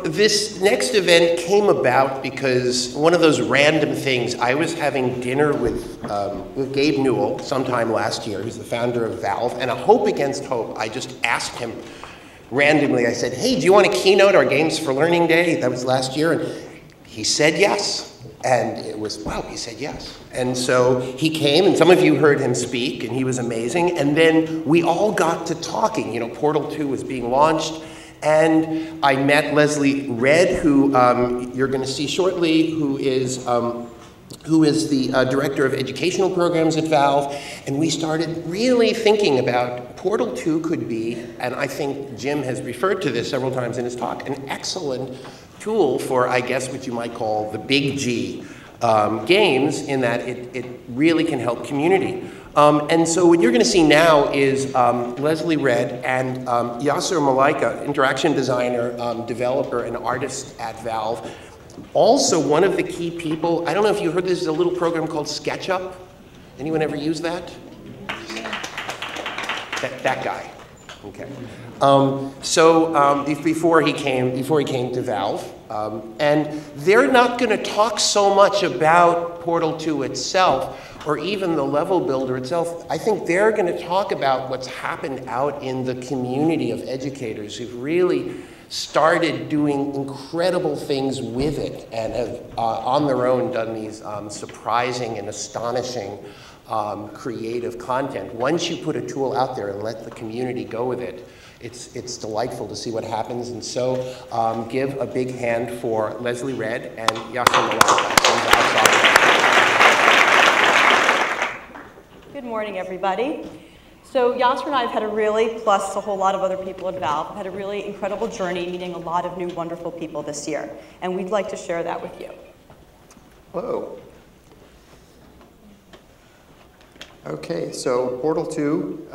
This next event came about because one of those random things, I was having dinner with Gabe Newell sometime last year, who's the founder of Valve, and a hope against hope, I just asked him randomly, I said, hey, do you want to keynote our Games for Learning Day? That was last year, and he said yes. And it was, wow, he said yes. And so he came, and some of you heard him speak, and he was amazing. And then we all got to talking. You know, Portal 2 was being launched, and I met Leslie Red, who you're going to see shortly, who is the director of educational programs at Valve. And we started really thinking about Portal 2 could be, and I think Jim has referred to this several times in his talk, an excellent tool for, I guess, what you might call the big G games, in that it really can help community. And so what you're going to see now is Leslie Red and Yasser Malaika, interaction designer, developer, and artist at Valve. Also, one of the key people, I don't know if you heard, this is a little program called Sketchup. Anyone ever use that? That guy. Okay. Before he came to Valve, and they're not going to talk so much about Portal 2 itself, or even the level builder itself. I think they're going to talk about what's happened out in the community of educators who've really started doing incredible things with it, and have on their own done these surprising and astonishing creative content. Once you put a tool out there and let the community go with it, it's delightful to see what happens. And so give a big hand for Leslie Red and Yasser Malaika. Good morning, everybody. So Yasser and I have had a really, plus a whole lot of other people at Valve, had a really incredible journey meeting a lot of new wonderful people this year. And we'd like to share that with you. Hello. Okay, so Portal 2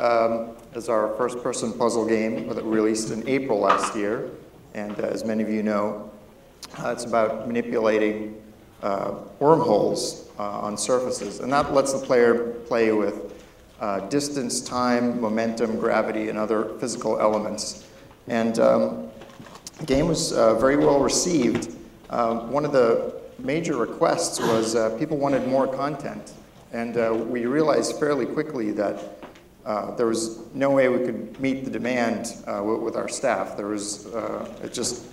is our first-person puzzle game that we released in April last year. And as many of you know, it's about manipulating wormholes on surfaces. And that lets the player play with distance, time, momentum, gravity, and other physical elements. And the game was very well received. One of the major requests was people wanted more content. And we realized fairly quickly that there was no way we could meet the demand with our staff. It just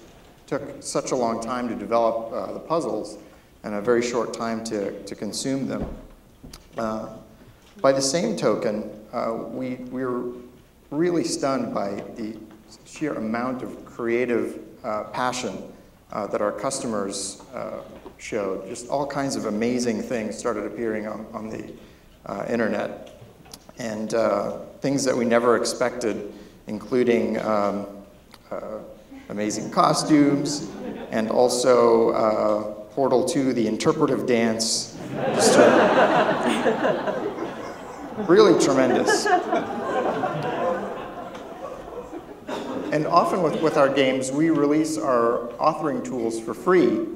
took such a long time to develop the puzzles and a very short time to consume them. By the same token, we were really stunned by the sheer amount of creative passion that our customers showed. Just all kinds of amazing things started appearing on the internet. And things that we never expected, including amazing costumes, and also Portal 2, the interpretive dance. Just really tremendous. And often with our games, we release our authoring tools for free.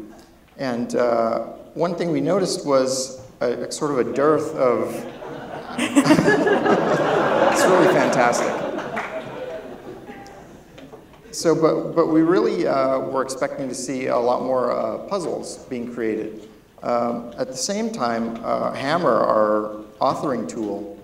And one thing we noticed was a sort of a dearth of... It's really fantastic. So, but we really were expecting to see a lot more puzzles being created. At the same time, Hammer, our authoring tool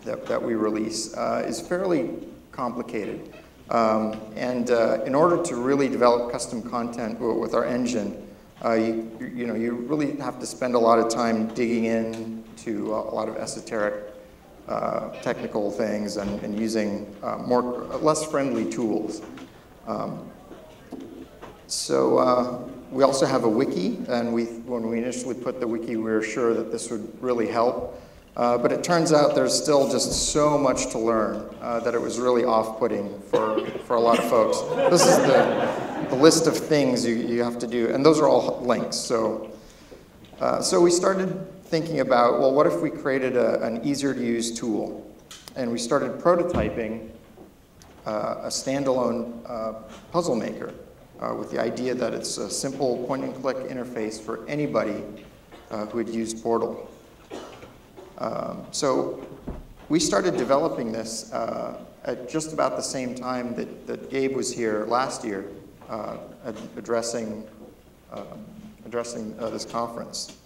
that we release, is fairly complicated. In order to really develop custom content with our engine, you really have to spend a lot of time digging into a lot of esoteric technical things and using less friendly tools. We also have a wiki, and when we initially put the wiki, we were sure that this would really help. But it turns out there's still just so much to learn that it was really off-putting for a lot of folks. This is the list of things you have to do, and those are all links. So we started thinking about, well, what if we created an easier-to-use tool? And we started prototyping a standalone puzzle maker with the idea that it's a simple point-and-click interface for anybody who had used Portal. So we started developing this at just about the same time that Gabe was here last year, addressing this conference.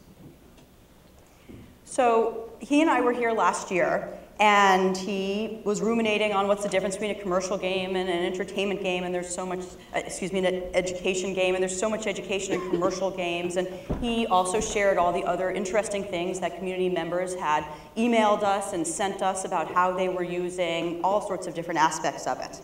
So he and I were here last year, and he was ruminating on what's the difference between a commercial game and an entertainment game, and there's so much, an education game, and there's so much education in commercial games. And he also shared all the other interesting things that community members had emailed us and sent us about how they were using all sorts of different aspects of it.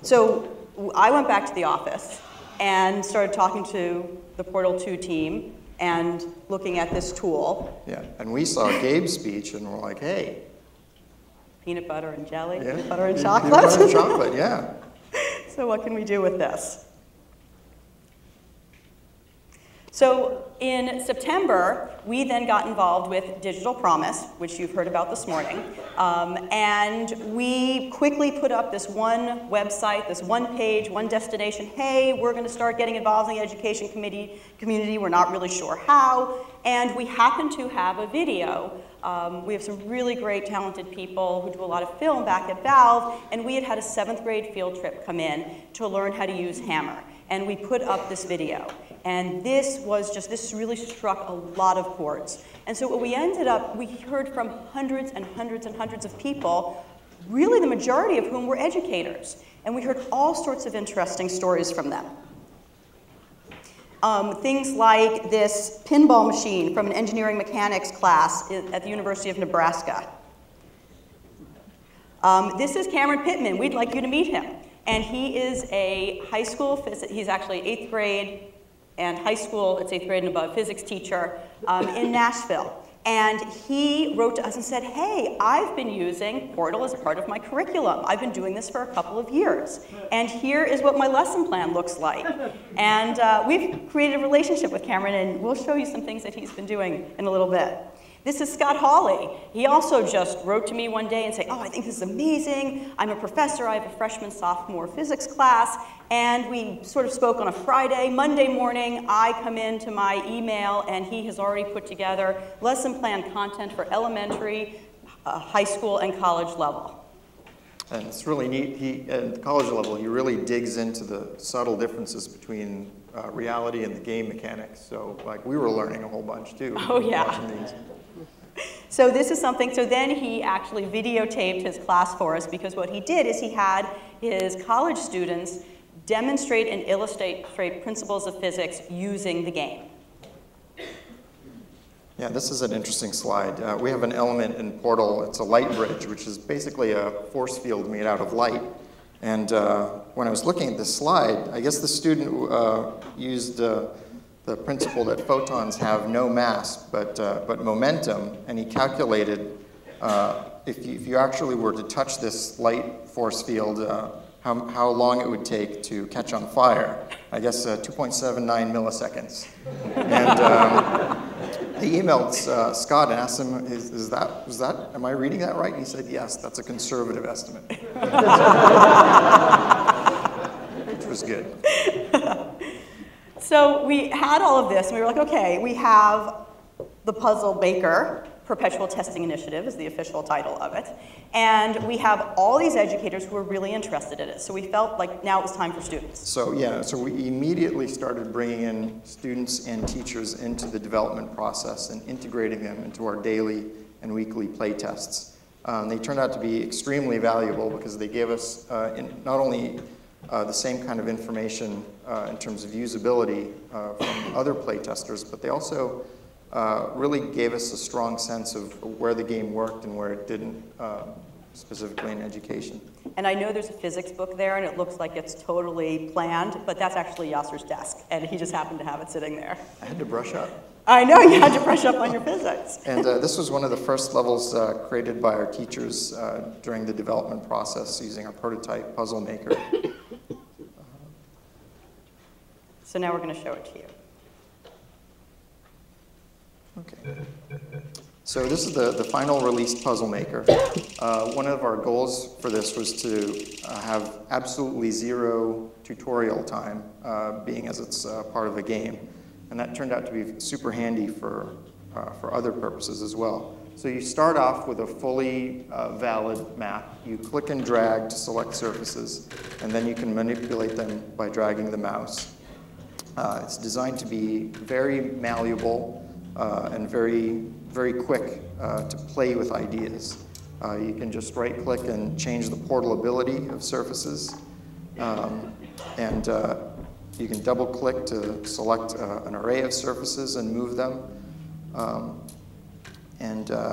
So I went back to the office and started talking to the Portal 2 team and looking at this tool. Yeah, and we saw Gabe's speech and we're like, hey. Peanut butter and jelly, Yeah. peanut butter and chocolate. Peanut butter and chocolate, yeah. So what can we do with this? So in September, we then got involved with Digital Promise, which you've heard about this morning. And we quickly put up this one website, this one page, one destination. Hey, we're going to start getting involved in the education community. We're not really sure how. And we happen to have a video. We have some really great, talented people who do a lot of film back at Valve. And we had a 7th grade field trip come in to learn how to use Hammer. And we put up this video. And this really struck a lot of chords. And so what we ended up, we heard from hundreds and hundreds and hundreds of people, really the majority of whom were educators. And we heard all sorts of interesting stories from them. Things like this pinball machine from an engineering mechanics class at the University of Nebraska. This is Cameron Pittman. We'd like you to meet him. And he is a high school physics, he's actually 8th grade and high school, it's 8th grade and above, physics teacher in Nashville. And he wrote to us and said, hey, I've been using Portal as part of my curriculum. I've been doing this for a couple of years. And here is what my lesson plan looks like. And we've created a relationship with Cameron, and we'll show you some things that he's been doing in a little bit. This is Scott Hawley. He also just wrote to me one day and said, oh, I think this is amazing. I'm a professor. I have a freshman, sophomore physics class. And we sort of spoke on a Friday. Monday morning, I come into my email, and he has already put together lesson plan content for elementary, high school, and college level. And it's really neat. At the college level, he really digs into the subtle differences between reality and the game mechanics. So, like, we were learning a whole bunch, too. Oh, yeah. Watching these. So this is something, so then he actually videotaped his class for us, because what he did is he had his college students demonstrate and illustrate principles of physics using the game. Yeah, this is an interesting slide. We have an element in Portal. It's a light bridge, which is basically a force field made out of light. And when I was looking at this slide, I guess the student used the principle that photons have no mass but momentum, and he calculated if you actually were to touch this light force field, how long it would take to catch on fire. I guess 2.79 milliseconds. And he emailed Scott and asked him, am I reading that right? And he said, yes, that's a conservative estimate. Which was good. So we had all of this, and we were like, okay, we have the Puzzle Maker Perpetual Testing Initiative is the official title of it. And we have all these educators who are really interested in it. So we felt like now it was time for students. So yeah, so we immediately started bringing in students and teachers into the development process and integrating them into our daily and weekly play tests. They turned out to be extremely valuable because they gave us not only the same kind of information in terms of usability from other play testers, but they also really gave us a strong sense of where the game worked and where it didn't, specifically in education. And I know there's a physics book there, and it looks like it's totally planned, but that's actually Yasser's desk, and he just happened to have it sitting there. I had to brush up. I know, you had to brush up on your physics. And this was one of the first levels created by our teachers during the development process using our prototype Puzzle Maker. So now we're going to show it to you. Okay. So this is the final released Puzzle Maker. One of our goals for this was to have absolutely zero tutorial time, being as it's part of a game. And that turned out to be super handy for other purposes as well. So you start off with a fully valid map. You click and drag to select surfaces, and then you can manipulate them by dragging the mouse. It's designed to be very malleable and very, very quick to play with ideas. You can just right-click and change the portability of surfaces. And you can double-click to select an array of surfaces and move them.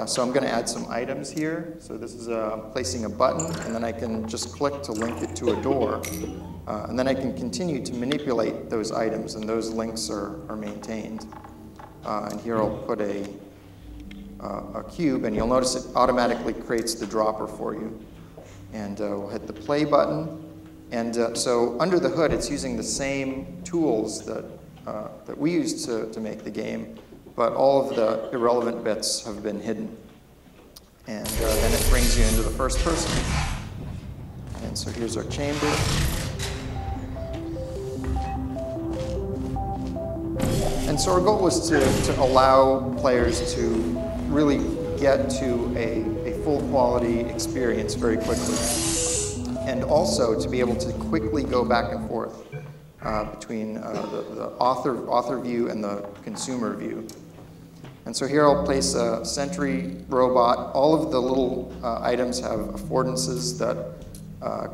So I'm going to add some items here. So this is placing a button, and then I can just click to link it to a door. And then I can continue to manipulate those items, and those links are maintained. And here I'll put a cube, and you'll notice it automatically creates the dropper for you. And we'll hit the play button. And so under the hood, it's using the same tools that we used to make the game, but all of the irrelevant bits have been hidden. And then it brings you into the first person. And so here's our chamber. And so our goal was to allow players to really get to a full quality experience very quickly. And also to be able to quickly go back and forth between the author view and the consumer view. And so here I'll place a sentry robot. All of the little items have affordances that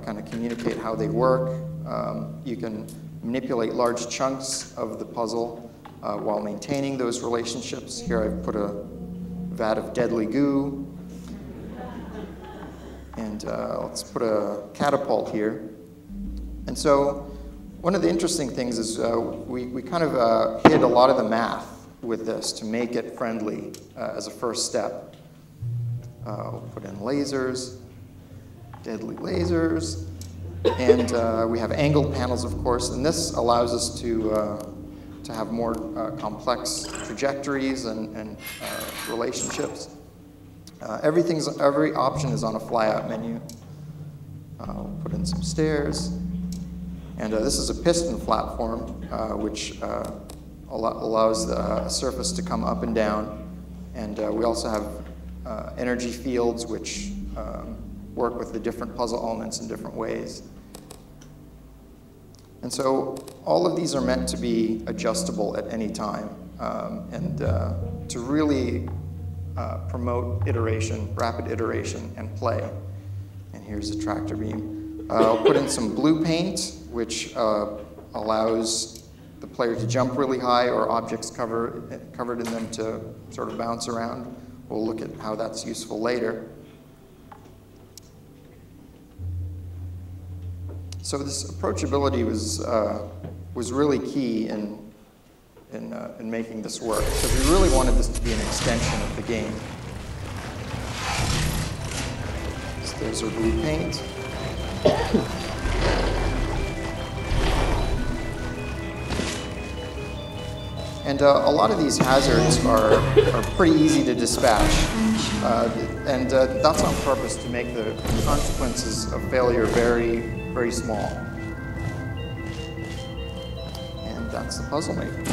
kind of communicate how they work. You can manipulate large chunks of the puzzle while maintaining those relationships. Here I've put a vat of deadly goo. And let's put a catapult here. And so one of the interesting things is we kind of hid a lot of the math with this to make it friendly as a first step. We'll put in lasers, deadly lasers, and we have angled panels, of course, and this allows us to have more complex trajectories and relationships. Every option is on a flyout menu. We'll put in some stairs. And this is a piston platform, which allows the surface to come up and down. And we also have energy fields, which work with the different puzzle elements in different ways. And so all of these are meant to be adjustable at any time and to really promote iteration, rapid iteration, and play. And here's the tractor beam. I'll put in some blue paint, which allows the player to jump really high or objects covered in them to sort of bounce around. We'll look at how that's useful later. So this approachability was really key in making this work, because we really wanted this to be an extension of the game. So there's our blue paint. And a lot of these hazards are pretty easy to dispatch. And that's on purpose to make the consequences of failure very, very small. And that's the puzzle maker.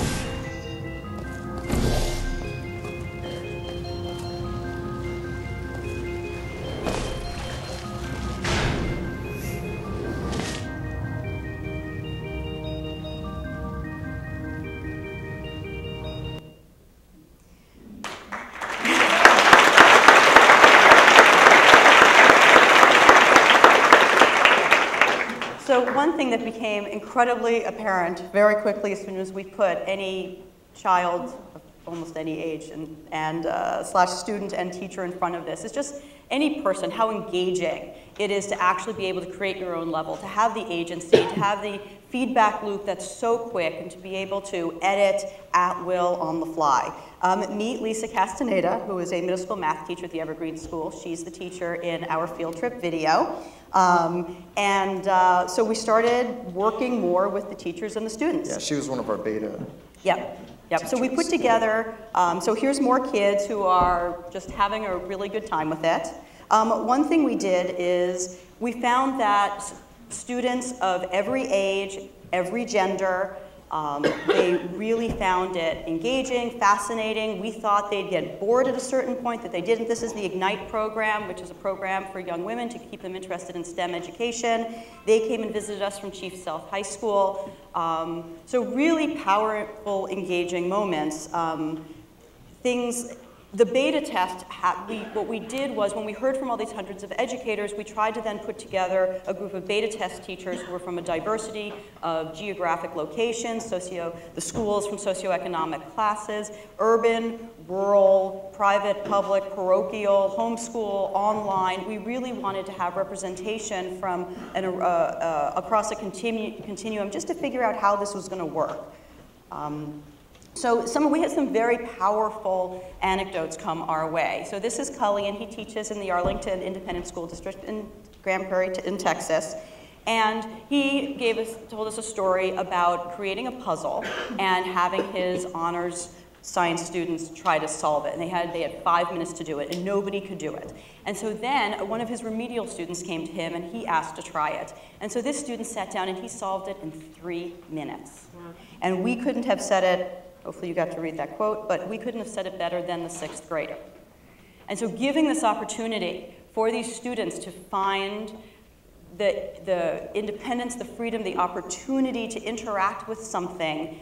So one thing that became incredibly apparent very quickly as soon as we put any child of almost any age and slash student and teacher in front of this is just any person, how engaging it is to actually be able to create your own level, to have the agency, to have the feedback loop that's so quick, and to be able to edit at will on the fly. Meet Lisa Castaneda, who is a middle school math teacher at the Evergreen School. She's the teacher in our field trip video. So we started working more with the teachers and the students. Yeah, she was one of our beta. Yep. So we put together, so here's more kids who are just having a really good time with it. One thing we did is we found that students of every age, every gender, They really found it engaging, fascinating. We thought they'd get bored at a certain point, that they didn't. This is the Ignite program, which is a program for young women to keep them interested in STEM education. They came and visited us from Chief Sealth High School. So really powerful, engaging moments. The beta test, what we did was, when we heard from all these hundreds of educators, we tried to then put together a group of beta test teachers who were from a diversity of geographic locations, the schools from socioeconomic classes, urban, rural, private, public, parochial, homeschool, online. We really wanted to have representation from across a continuum just to figure out how this was going to work. So we had some very powerful anecdotes come our way. So this is Cully, and he teaches in the Arlington Independent School District in Grand Prairie in Texas. And he told us a story about creating a puzzle and having his honors science students try to solve it. And they had 5 minutes to do it, and nobody could do it. And so then one of his remedial students came to him, and he asked to try it. And so this student sat down, and he solved it in 3 minutes. Wow. And we couldn't have said it, hopefully you got to read that quote, but we couldn't have said it better than the 6th grader. And so giving this opportunity for these students to find the independence, the freedom, the opportunity to interact with something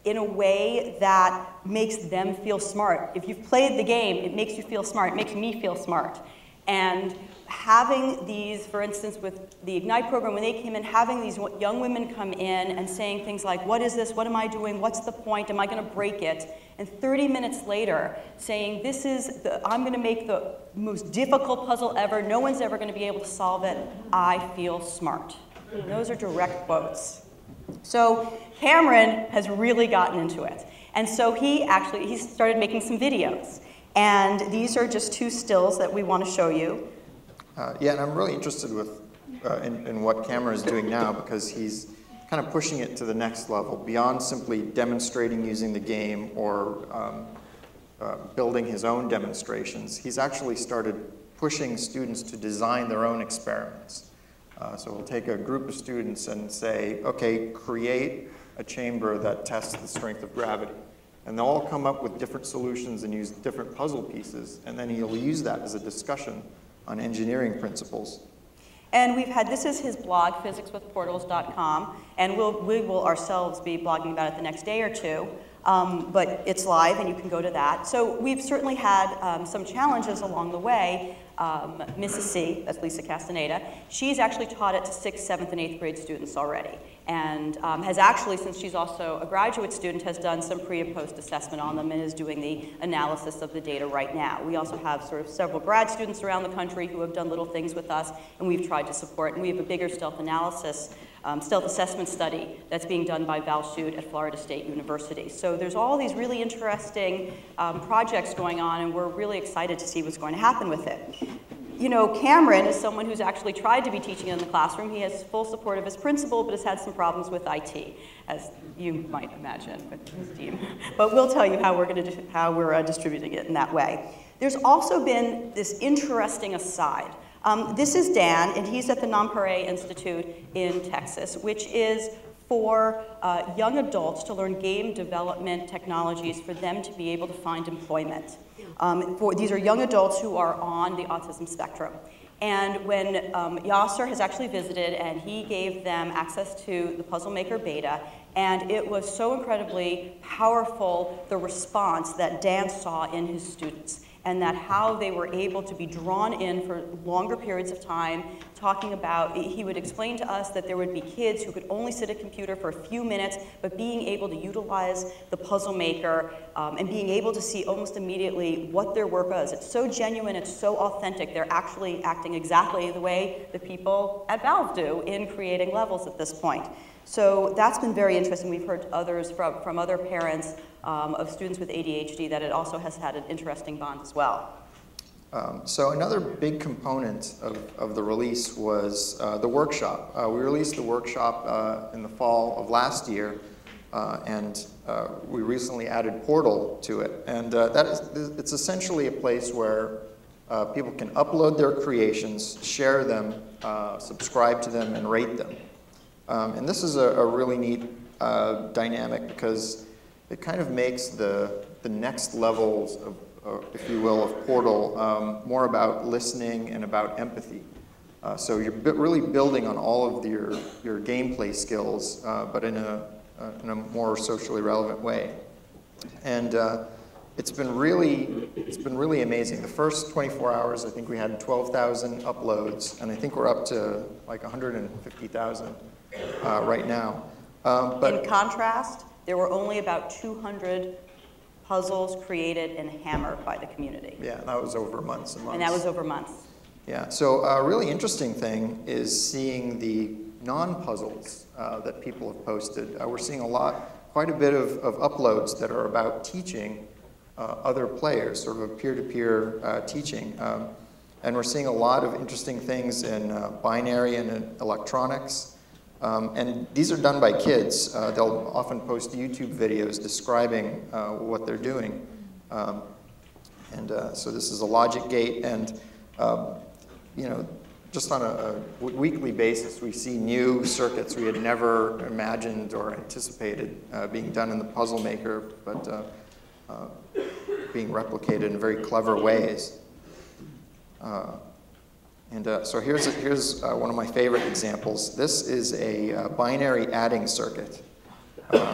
in a way that makes them feel smart. If you've played the game, it makes you feel smart. It makes me feel smart. And having these, for instance, with the Ignite program, when they came in, having these young women come in and saying things like, what is this? What am I doing? What's the point? Am I going to break it? And 30 minutes later, saying, I'm going to make the most difficult puzzle ever. No one's ever going to be able to solve it. I feel smart. And those are direct quotes. So Cameron has really gotten into it. And so he started making some videos. And these are just 2 stills that we want to show you. Yeah, and I'm really interested in what Cameron is doing now, because he's kind of pushing it to the next level, beyond simply demonstrating using the game or building his own demonstrations. He's actually started pushing students to design their own experiments. So we'll take a group of students and say, okay, create a chamber that tests the strength of gravity. And they'll all come up with different solutions and use different puzzle pieces, and then he'll use that as a discussion on engineering principles. And this is his blog, physicswithportals.com, and we will ourselves be blogging about it the next day or 2, but it's live and you can go to that. So we've certainly had some challenges along the way. Mrs. C, that's Lisa Castaneda, she's actually taught it to 6th, 7th, and 8th grade students already, and has actually, since she's also a graduate student, has done some pre and post assessment on them and is doing the analysis of the data right now. We also have sort of several grad students around the country who have done little things with us, and we've tried to support, and we have a bigger stealth assessment study that's being done by Val Shute at Florida State University. So there's all these really interesting projects going on, and we're really excited to see what's going to happen with it. You know, Cameron is someone who's actually tried to be teaching in the classroom. He has full support of his principal, but has had some problems with IT, as you might imagine with his team. But we'll tell you how we're distributing it in that way. There's also been this interesting aside. This is Dan, and he's at the Nonpareil Institute in Texas, which is for young adults to learn game development technologies for them to be able to find employment. These are young adults who are on the autism spectrum. And when Yasser has actually visited, and he gave them access to the Puzzle Maker beta, and it was so incredibly powerful, the response that Dan saw in his students, and that how they were able to be drawn in for longer periods of time, talking about, he would explain to us that there would be kids who could only sit at a computer for a few minutes, but being able to utilize the Puzzle Maker and being able to see almost immediately what their work was. It's so genuine, it's so authentic, they're actually acting exactly the way the people at Valve do in creating levels at this point. So that's been very interesting. We've heard others from other parents of students with ADHD that it also has had an interesting bond as well. So another big component of the release was the workshop. We released the workshop in the fall of last year, and we recently added Portal to it. And it's essentially a place where people can upload their creations, share them, subscribe to them, and rate them. And this is a really neat dynamic because it kind of makes the next levels of, if you will, of Portal more about listening and about empathy. So you're really building on all of your gameplay skills, but in a more socially relevant way. And it's been really amazing. The first 24 hours, I think we had 12,000 uploads, and I think we're up to like 150,000 right now. But in contrast, there were only about 200 puzzles created in Hammer by the community. Yeah, that was over months and months. And that was over months. Yeah, so a really interesting thing is seeing the non-puzzles that people have posted. We're seeing quite a bit of uploads that are about teaching other players, sort of a peer-to-peer teaching. And we're seeing a lot of interesting things in binary and in electronics. And these are done by kids. They'll often post YouTube videos describing what they're doing. So this is a logic gate, and you know, just on a weekly basis, we see new circuits we had never imagined or anticipated being done in the Puzzle Maker, but being replicated in very clever ways. So here's one of my favorite examples. This is a binary adding circuit.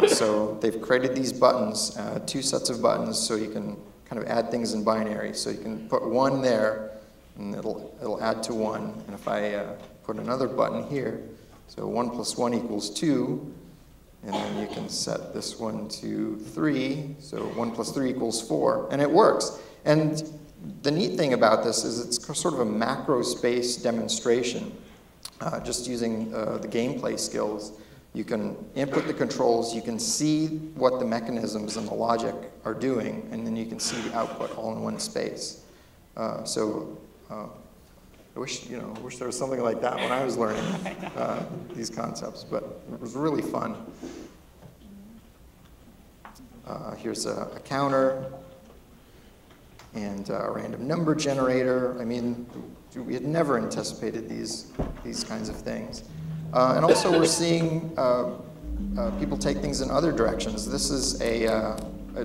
So they've created these buttons, 2 sets of buttons, so you can kind of add things in binary. So you can put 1 there, and it'll add to 1. And if I put another button here, so 1 + 1 = 2, and then you can set this one to 3, so 1 + 3 = 4, and it works. And the neat thing about this is it's sort of a macro space demonstration, just using the gameplay skills. You can input the controls, you can see what the mechanisms and the logic are doing, and then you can see the output all in one space. I wish there was something like that when I was learning these concepts, but it was really fun. Here's a counter and a random number generator. I mean, we had never anticipated these kinds of things. And also we're seeing people take things in other directions. This is a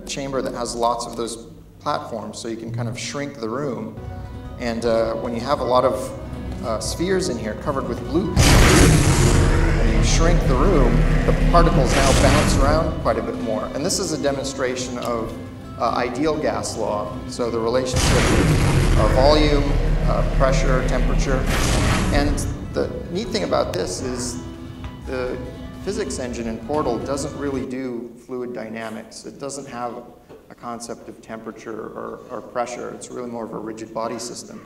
chamber that has lots of those platforms, so you can kind of shrink the room. And when you have a lot of spheres in here covered with blue paint, and you shrink the room, the particles now bounce around quite a bit more. And this is a demonstration of ideal gas law, so the relationship of volume, pressure, temperature. And the neat thing about this is the physics engine in Portal doesn't really do fluid dynamics. It doesn't have a concept of temperature or pressure. It's really more of a rigid body system.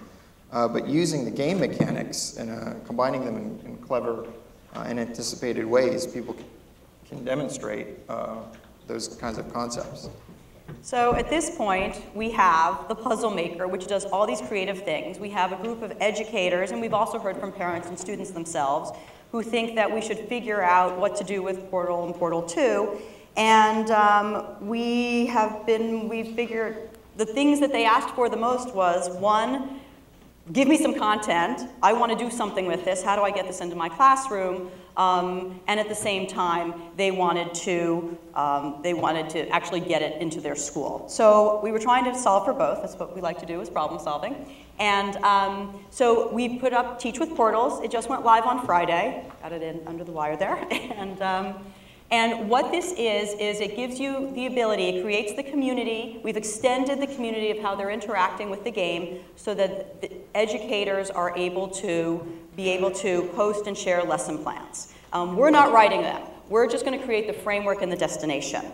But using the game mechanics and combining them in clever and anticipated ways, people can demonstrate those kinds of concepts. So at this point, we have the Puzzle Maker, which does all these creative things. We have a group of educators, and we've also heard from parents and students themselves, who think that we should figure out what to do with Portal and Portal 2. And we've figured the things that they asked for the most was, 1, give me some content. I want to do something with this. How do I get this into my classroom? And at the same time, they wanted to actually get it into their school. So we were trying to solve for both. That's what we like to do, is problem solving. And so we put up Teach with Portals. It just went live on Friday. Got it in under the wire there. And what this is it gives you the ability, it creates the community. We've extended the community of how they're interacting with the game so that the educators are able to post and share lesson plans. We're not writing them. We're just going to create the framework and the destination.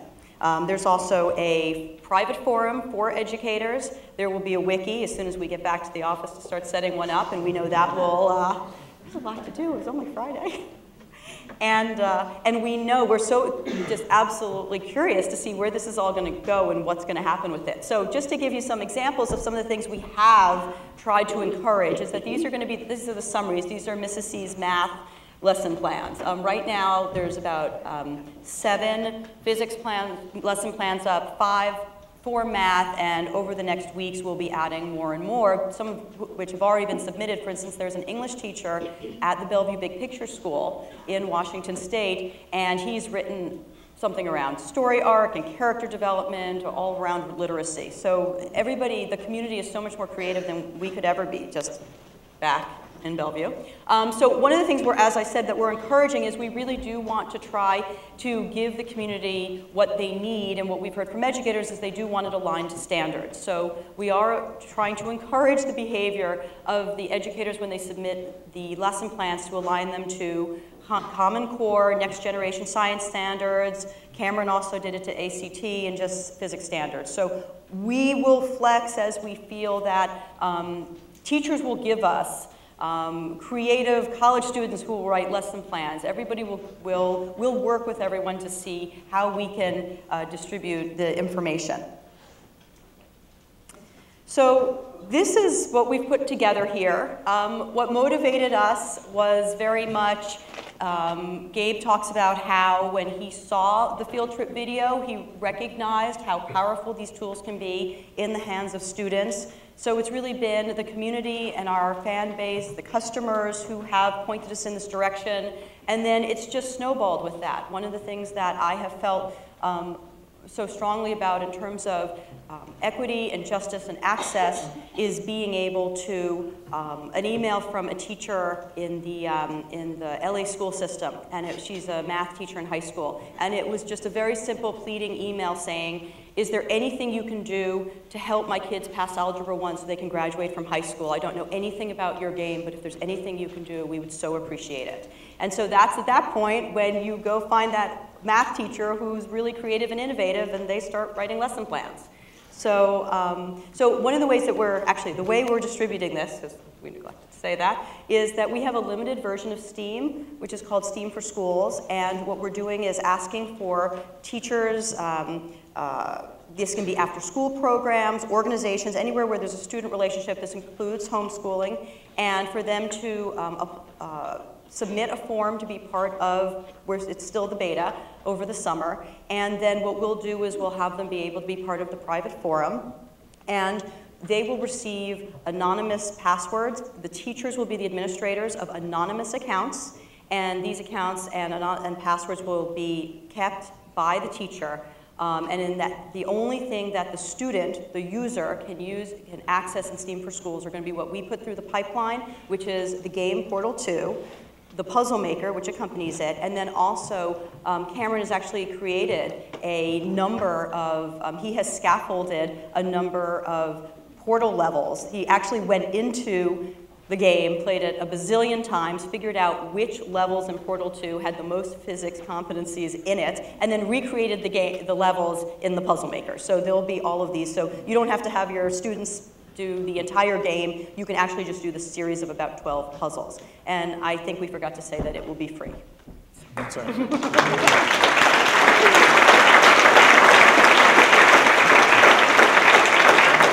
There's also a private forum for educators. There will be a wiki as soon as we get back to the office to start setting one up, and we know that will, there's a lot to do. It's only Friday. And we know, we're so just absolutely curious to see where this is all going to go and what's going to happen with it. So just to give you some examples of some of the things we have tried to encourage is that these are the summaries. These are Mrs. C's math lesson plans. Right now, there's about 7 physics lesson plans up, 4 for math, and over the next weeks we'll be adding more and more, some of which have already been submitted. For instance, there's an English teacher at the Bellevue Big Picture School in Washington State, and he's written something around story arc and character development, or all around literacy. So everybody, the community is so much more creative than we could ever be, just back in Bellevue. So one of the things as I said, that we're encouraging is we really do want to try to give the community what they need, and what we've heard from educators is they do want it aligned to standards. So we are trying to encourage the behavior of the educators when they submit the lesson plans to align them to Common Core, Next Generation Science Standards. Cameron also did it to ACT, and just physics standards. So we will flex as we feel that teachers will give us creative college students who will write lesson plans. Everybody will work with everyone to see how we can distribute the information. So this is what we've put together here. What motivated us was very much, Gabe talks about how when he saw the field trip video, he recognized how powerful these tools can be in the hands of students. So it's really been the community and our fan base, the customers who have pointed us in this direction, and then it's just snowballed with that. One of the things that I have felt so strongly about in terms of equity and justice and access is being able to, an email from a teacher in the LA school system, and she's a math teacher in high school, and it was just a very simple pleading email saying, is there anything you can do to help my kids pass Algebra 1 so they can graduate from high school? I don't know anything about your game, but if there's anything you can do, we would so appreciate it. And so that's at that point when you go find that math teacher who's really creative and innovative, and they start writing lesson plans. So, so one of the ways that the way we're distributing this, because we neglected to say that, is that we have a limited version of STEAM, which is called STEAM for Schools, and what we're doing is asking for teachers, this can be after-school programs, organizations, anywhere where there's a student relationship. This includes homeschooling, and for them to submit a form to be part of, where it's still the beta, over the summer. And then what we'll do is we'll have them be able to be part of the private forum, and they will receive anonymous passwords. The teachers will be the administrators of anonymous accounts, and these accounts and passwords will be kept by the teacher. And in that, the only thing that the student, the user, can access in STEAM for Schools are going to be what we put through the pipeline, which is the game Portal 2, the puzzle maker, which accompanies it, and then also Cameron has actually created a number of, he has scaffolded a number of portal levels. He actually went into the game, played it a bazillion times, figured out which levels in Portal 2 had the most physics competencies in it, and then recreated the levels in the puzzle maker. So there'll be all of these. So you don't have to have your students do the entire game. You can actually just do the series of about 12 puzzles. And I think we forgot to say that it will be free. That's right.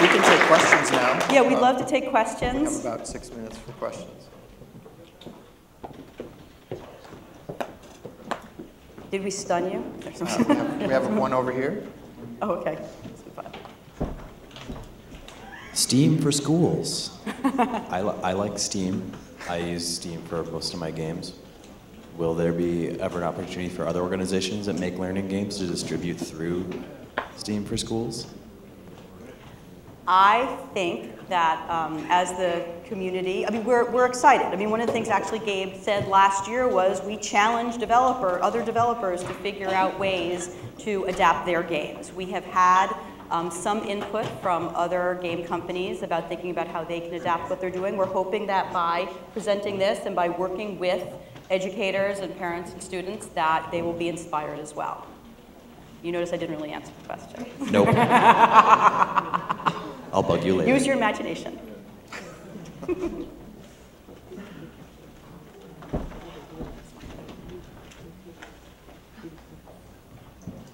We can take questions now. Yeah, we'd love to take questions. We have about 6 minutes for questions. Did we stun you? We have one over here. Oh, okay. Steam for schools. I like Steam. I use Steam for most of my games. Will there be ever an opportunity for other organizations that make learning games to distribute through Steam for schools? I think that as the community, I mean, we're excited. I mean, one of the things actually Gabe said last year was we challenged other developers to figure out ways to adapt their games. We have had some input from other game companies about thinking about how they can adapt what they're doing. We're hoping that by presenting this and by working with educators and parents and students that they will be inspired as well. You notice I didn't really answer the question. Nope. I'll bug you later. Use your imagination.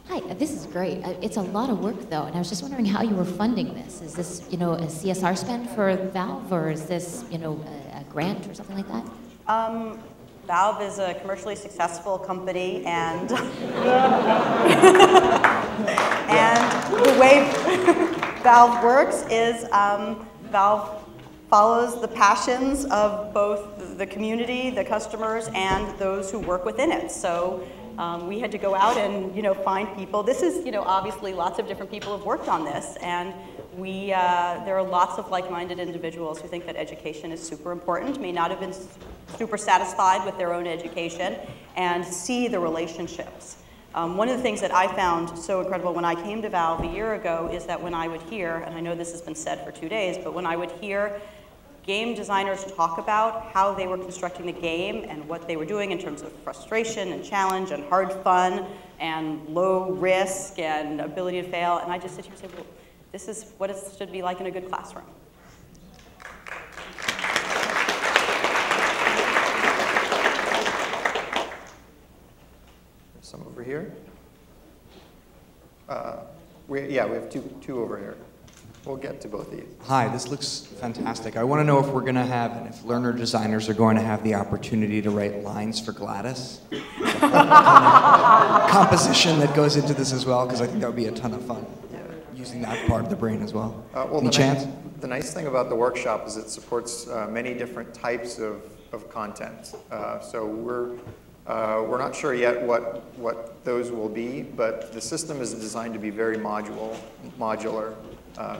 Hi, this is great. It's a lot of work though, and I was just wondering how you were funding this. Is this, a CSR spend for Valve, or is this, a grant or something like that? Valve is a commercially successful company, and and the way Valve works is Valve follows the passions of both the community, the customers, and those who work within it. So we had to go out and find people. This is obviously lots of different people have worked on this, and there are lots of like-minded individuals who think that education is super important, may not have been super satisfied with their own education, and see the relationships. One of the things that I found so incredible when I came to Valve a year ago is that when I would hear, and I know this has been said for 2 days, but when I would hear game designers talk about how they were constructing the game and what they were doing in terms of frustration and challenge and hard fun and low risk and ability to fail, and I just sit here and say, well, this is what it should be like in a good classroom. There's some over here. We have two over here. We'll get to both of you. Hi, this looks fantastic. I want to know if we're going to have, and if learner designers are going to have the opportunity to write lines for Gladys. Composition that goes into this as well, because I think that would be a ton of fun, using that part of the brain as well. Any chance? The nice thing about the workshop is it supports many different types of content. So we're not sure yet what those will be, but the system is designed to be very modular.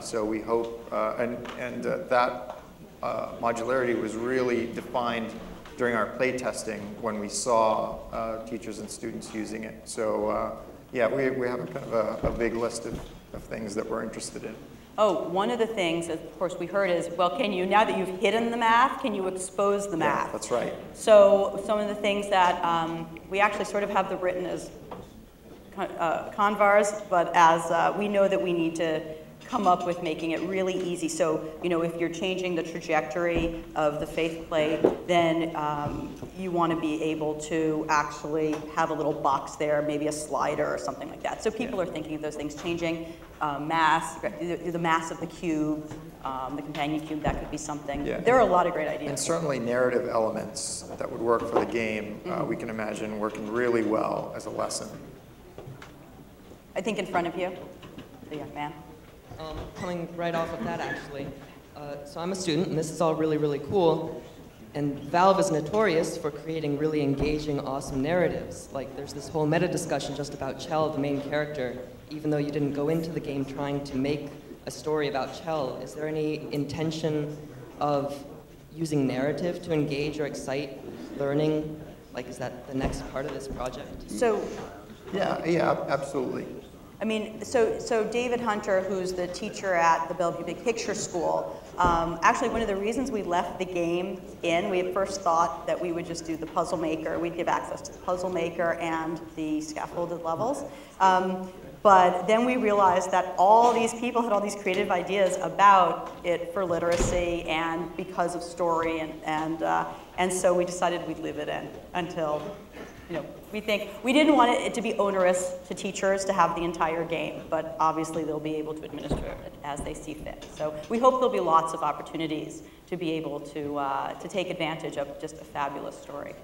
So we hope, that modularity was really defined during our play testing when we saw teachers and students using it. So we have a kind of a big list of things that we're interested in. Oh, one of the things, of course, we heard is, well, now that you've hidden the math, can you expose the math? Yeah, that's right. So some of the things that we actually sort of have them written as convars, but as we know that we need to come up with making it really easy. So, if you're changing the trajectory of the faith play, then you want to be able to actually have a little box there, maybe a slider or something like that. So people are thinking of those things, changing mass, the mass of the cube, the companion cube, that could be something. Yeah. There are a lot of great ideas. And certainly narrative elements that would work for the game, we can imagine working really well as a lesson. I think in front of you, the young man. Coming right off of that, actually. So I'm a student, and this is all really, really cool. And Valve is notorious for creating really engaging, awesome narratives. Like, there's this whole meta discussion just about Chell, the main character, even though you didn't go into the game trying to make a story about Chell. Is there any intention of using narrative to engage or excite learning? Like, is that the next part of this project? So, yeah, absolutely. I mean, so David Hunter, who's the teacher at the Bellevue Big Picture School, actually one of the reasons we left the game in, we at first thought that we would just do the puzzle maker. We'd give access to the puzzle maker and the scaffolded levels. But then we realized that all these people had all these creative ideas about it for literacy and because of story, and so we decided we'd leave it in until, we didn't want it to be onerous to teachers to have the entire game, but obviously they'll be able to administer it as they see fit. So we hope there'll be lots of opportunities to be able to take advantage of just a fabulous story.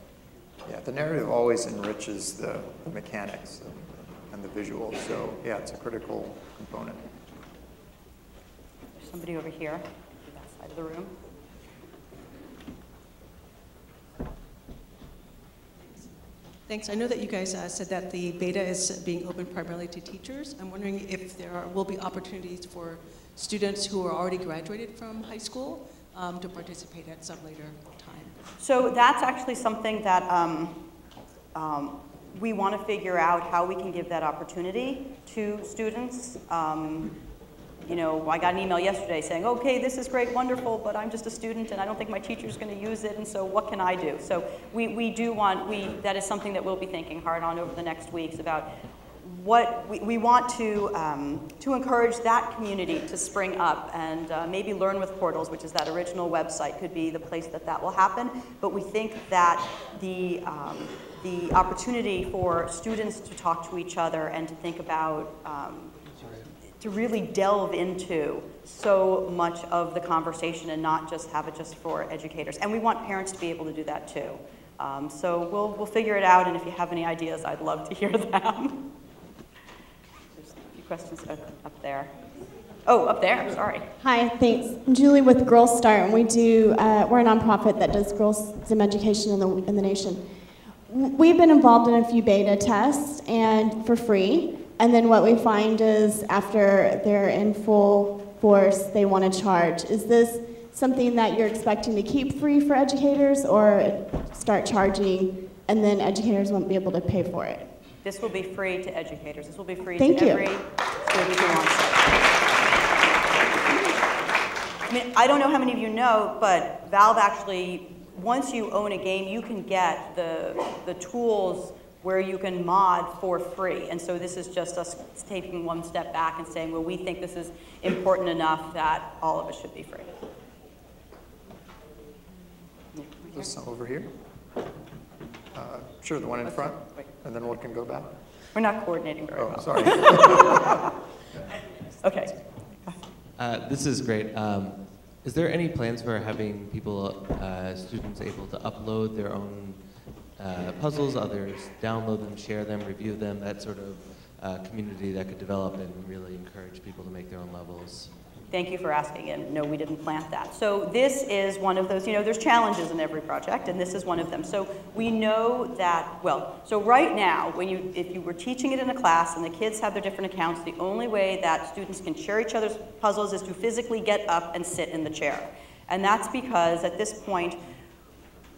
Yeah, the narrative always enriches the mechanics and the visuals, so yeah, it's a critical component. There's somebody over here, that side of the room. Thanks. I know that you guys said that the beta is being open primarily to teachers. I'm wondering if there will be opportunities for students who are already graduated from high school to participate at some later time. So that's actually something that we want to figure out how we can give that opportunity to students. I got an email yesterday saying, okay, this is great, wonderful, but I'm just a student and I don't think my teacher's going to use it, and so what can I do? So that is something that we'll be thinking hard on over the next weeks about what we want to encourage that community to spring up and maybe Learn with Portals, which is that original website, could be the place that will happen. But we think that the opportunity for students to talk to each other and to think about to really delve into so much of the conversation and not just have it just for educators. And we want parents to be able to do that too. So we'll figure it out, and if you have any ideas, I'd love to hear them. There's a few questions up there. Oh, up there, sorry. Hi, thanks. I'm Julie with Girls Start, and we're a nonprofit that does girls STEM education in the nation. We've been involved in a few beta tests and for free, and then what we find is after they're in full force, they want to charge. Is this something that you're expecting to keep free for educators, or start charging and then educators won't be able to pay for it? This will be free to educators. This will be free Thank to you. every student who wants it. I mean, I don't know how many of you know, but Valve actually, once you own a game, you can get the tools where you can mod for free. And so this is just us taking one step back and saying, well, we think this is important enough that all of it should be free. There's some over here. Sure, the one in front, and then one can go back. We're not coordinating very well. Oh, sorry. Okay. This is great. Is there any plans for having people, students able to upload their own puzzles, others download them, share them, review them, that sort of community that could develop and really encourage people to make their own levels? Thank you for asking, and no, we didn't plant that. So this is one of those, there's challenges in every project, and this is one of them. So we know that, so right now, if you were teaching it in a class and the kids have their different accounts, the only way that students can share each other's puzzles is to physically get up and sit in the chair. And that's because at this point,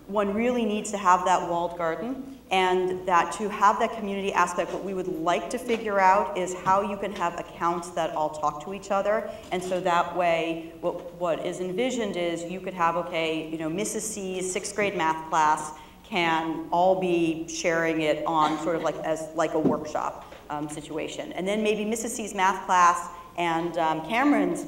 one really needs to have that walled garden, and that to have that community aspect, what we would like to figure out is how you can have accounts that all talk to each other. And so that way, what is envisioned is you could have, Mrs. C's 6th grade math class can all be sharing it on sort of like a workshop situation. And then maybe Mrs. C's math class and Cameron's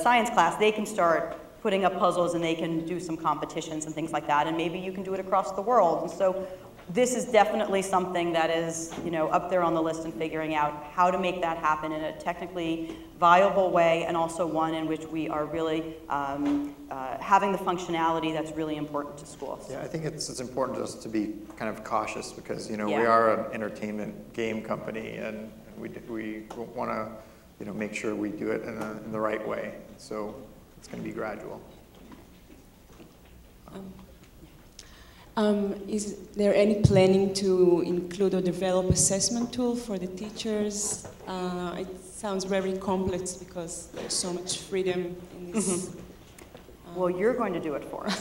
science class, they can start putting up puzzles and they can do some competitions and things like that, and maybe you can do it across the world. And so this is definitely something that is, up there on the list and figuring out how to make that happen in a technically viable way, and also one in which we are really having the functionality that's really important to schools. Yeah, I think it's important just to be kind of cautious because, we are an entertainment game company, and we want to, make sure we do it in the right way. So it's going to be gradual. Is there any planning to include or develop assessment tool for the teachers? It sounds very complex because there's so much freedom in this. Well, you're going to do it for us.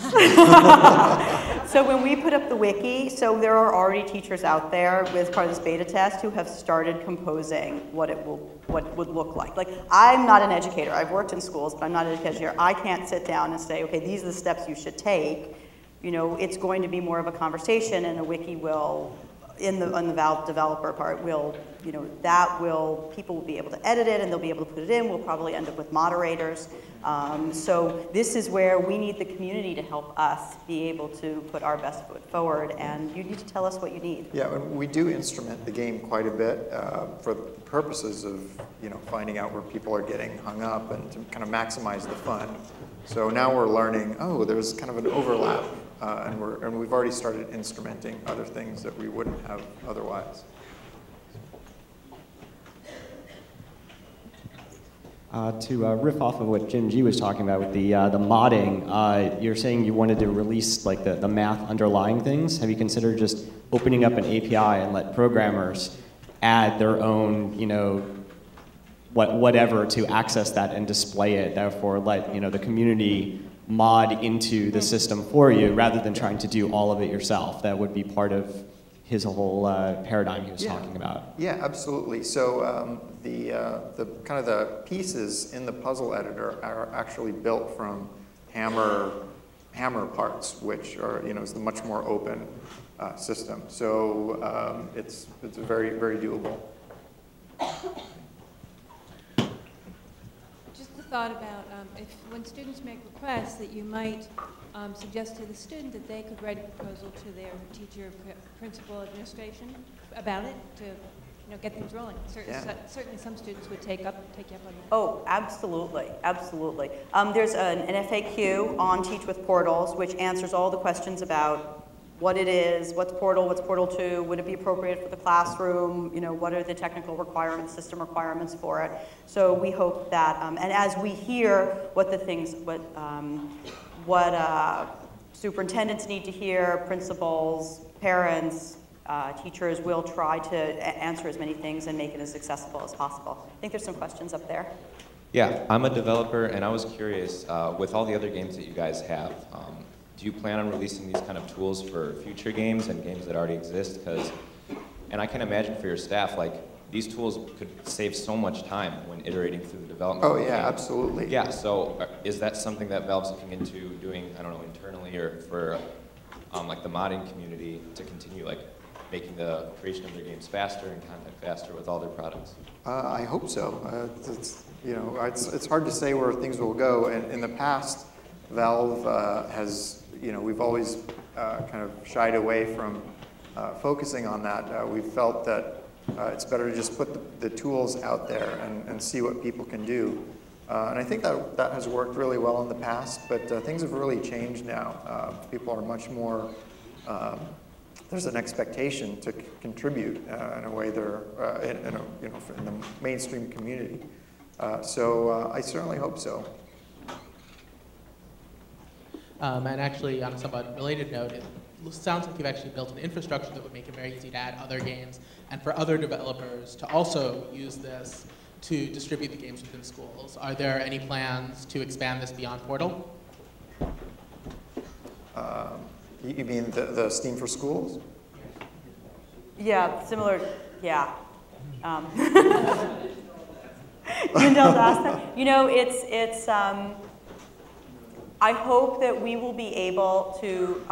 So when we put up the wiki, so there are already teachers out there with part of this beta test who have started composing what it would look like. Like, I'm not an educator. I've worked in schools, but I'm not an educator. I can't sit down and say, okay, these are the steps you should take. It's going to be more of a conversation, and the wiki will, on the Valve developer part, people will be able to edit it, and they'll be able to put it in. We'll probably end up with moderators. So this is where we need the community to help us be able to put our best foot forward, and you need to tell us what you need. Yeah, and we do instrument the game quite a bit for the purposes of, finding out where people are getting hung up and to kind of maximize the fun. So now we're learning, there's kind of an overlap, and we've already started instrumenting other things that we wouldn't have otherwise. To riff off of what Jim G was talking about with the modding, you're saying you wanted to release like the math underlying things. Have you considered just opening up an API and let programmers add their own, whatever to access that and display it? Therefore, let the community mod into the system for you rather than trying to do all of it yourself. That would be part of his whole paradigm he was talking about. Yeah, absolutely. So the kind of the pieces in the puzzle editor are actually built from hammer parts, which are is the much more open system. So it's very, very doable. Just a thought about when students make requests, that you might suggest to the student that they could write a proposal to their teacher, principal, administration about it to get things rolling. Certainly some students would take you up on that. Oh, absolutely, absolutely. There's an FAQ on Teach with Portals, which answers all the questions about what it is, what's Portal 2, would it be appropriate for the classroom, what are the technical requirements, system requirements for it. So we hope that, and as we hear what superintendents need to hear, principals, parents, teachers will try to answer as many things and make it as accessible as possible. I think there's some questions up there. Yeah, I'm a developer, and I was curious, with all the other games that you guys have, do you plan on releasing these kind of tools for future games and games that already exist? And I can imagine for your staff, like, these tools could save so much time when iterating through the development. Oh yeah, absolutely. Yeah, so is that something that Valve's looking into doing, I don't know, internally or for like the modding community to continue like making the creation of their games faster and content faster with all their products? I hope so. It's hard to say where things will go. And in the past, Valve has, we've always kind of shied away from focusing on that. We felt that it's better to just put the tools out there and see what people can do. And I think that has worked really well in the past, but things have really changed now. People are much more, there's an expectation to contribute in a way they're, in the mainstream community. So I certainly hope so. And actually, on a somewhat related note, it sounds like you've actually built an infrastructure that would make it very easy to add other games and for other developers to also use this to distribute the games within schools. Are there any plans to expand this beyond Portal? You mean the Steam for Schools? Yeah, similar, yeah. Yundel's asked that. I hope that we will be able to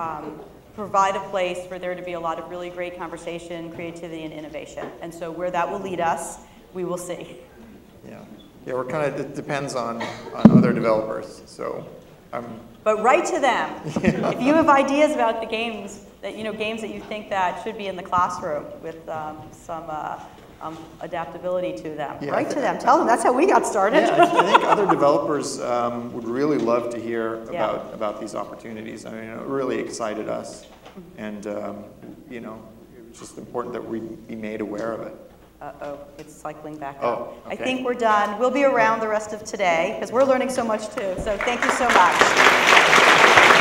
provide a place for there to be a lot of really great conversation, creativity, and innovation. And so where that will lead us, we will see. Yeah, we're it depends on other developers, so But write to them. If you have ideas about the games that you think that should be in the classroom with some adaptability to them. Yeah, write to them. Tell them that's how we got started. Yeah, I think other developers would really love to hear about these opportunities. I mean, it really excited us, and it's just important that we be made aware of it. Uh-oh, it's cycling back Oh, up. okay. I think we're done. We'll be around the rest of today because we're learning so much too. So thank you so much.